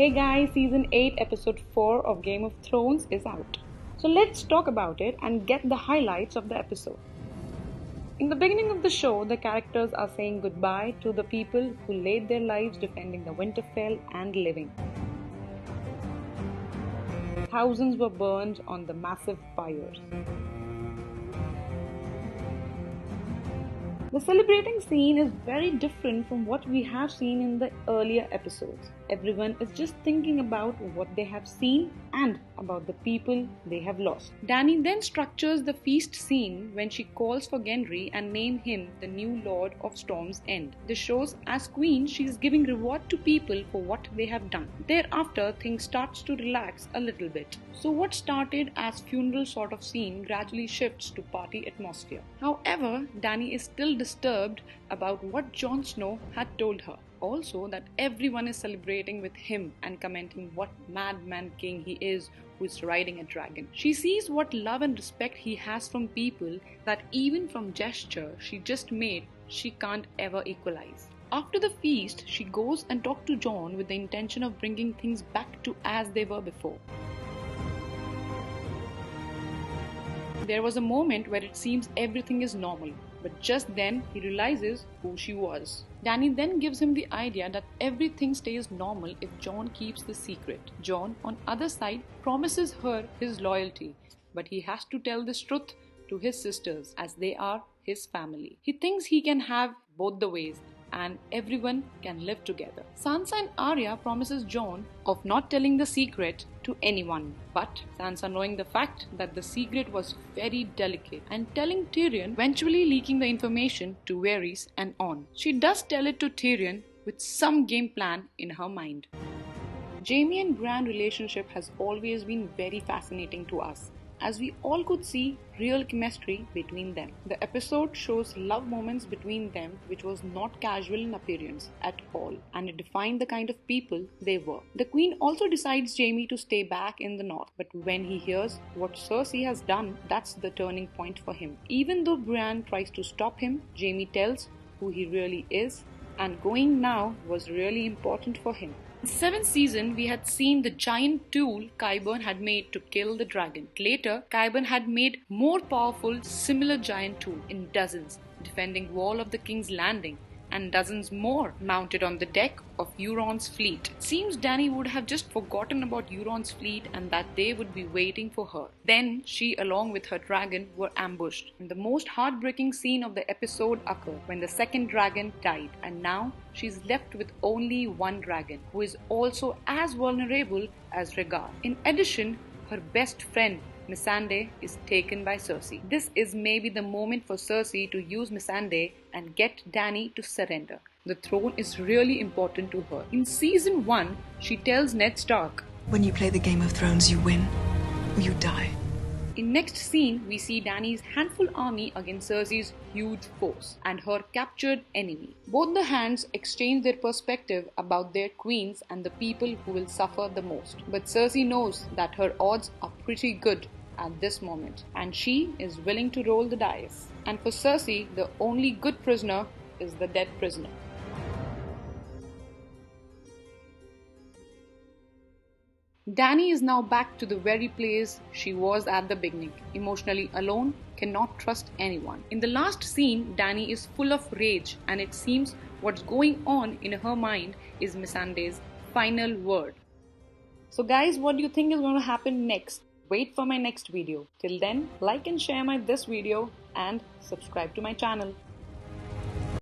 Hey guys, season 8, episode 4 of Game of Thrones is out. So let's talk about it and get the highlights of the episode. In the beginning of the show, the characters are saying goodbye to the people who laid their lives defending the Winterfell and living. Thousands were burned on the massive fires. The celebrating scene is very different from what we have seen in the earlier episodes. Everyone is just thinking about what they have seen and about the people they have lost. Dany then structures the feast scene when she calls for Gendry and names him the new Lord of Storm's End. This shows as queen she is giving reward to people for what they have done. Thereafter, things starts to relax a little bit. So what started as funeral sort of scene gradually shifts to party atmosphere. However, Dany is still disturbed about what Jon Snow had told her. Also, that everyone is celebrating with him and commenting what madman king he is who is riding a dragon. She sees what love and respect he has from people that even from gesture she just made, she can't ever equalize. After the feast, she goes and talks to Jon with the intention of bringing things back to as they were before. There was a moment where it seems everything is normal, but just then he realizes who she was. Dany then gives him the idea that everything stays normal if Jon keeps the secret. Jon, on other side, promises her his loyalty, but he has to tell this truth to his sisters as they are his family. He thinks he can have both the ways and everyone can live together. Sansa and Arya promises Jon of not telling the secret to anyone. But Sansa, knowing the fact that the secret was very delicate and telling Tyrion, eventually leaking the information to Varys and on. She does tell it to Tyrion with some game plan in her mind. Jaime and Bran relationship has always been very fascinating to us, as we all could see real chemistry between them. The episode shows love moments between them which was not casual in appearance at all, and it defined the kind of people they were. The queen also decides Jaime to stay back in the north, but when he hears what Cersei has done, that's the turning point for him. Even though Bran tries to stop him, Jaime tells who he really is, and going now was really important for him. In the 7th season, we had seen the giant tool Qyburn had made to kill the dragon. Later, Qyburn had made more powerful similar giant tool in dozens, defending wall of the King's Landing, and dozens more mounted on the deck of Euron's fleet. It seems Dany would have just forgotten about Euron's fleet and that they would be waiting for her. Then she, along with her dragon, were ambushed. And the most heartbreaking scene of the episode occurred when the second dragon died, and now she's left with only one dragon, who is also as vulnerable as Rhaegar. In addition, her best friend Missandei is taken by Cersei. This is maybe the moment for Cersei to use Missandei and get Dany to surrender. The throne is really important to her. In season 1, she tells Ned Stark, "When you play the Game of Thrones, you win or you die." In next scene, we see Dany's handful army against Cersei's huge force and her captured enemy. Both the hands exchange their perspective about their queens and the people who will suffer the most. But Cersei knows that her odds are pretty good at this moment, and she is willing to roll the dice. And for Cersei, the only good prisoner is the dead prisoner. Dany is now back to the very place she was at the beginning, emotionally alone, cannot trust anyone. In the last scene, Dany is full of rage, and it seems what's going on in her mind is Missandei's final word. So guys, what do you think is going to happen next? Wait for my next video. Till then, like and share this video and subscribe to my channel.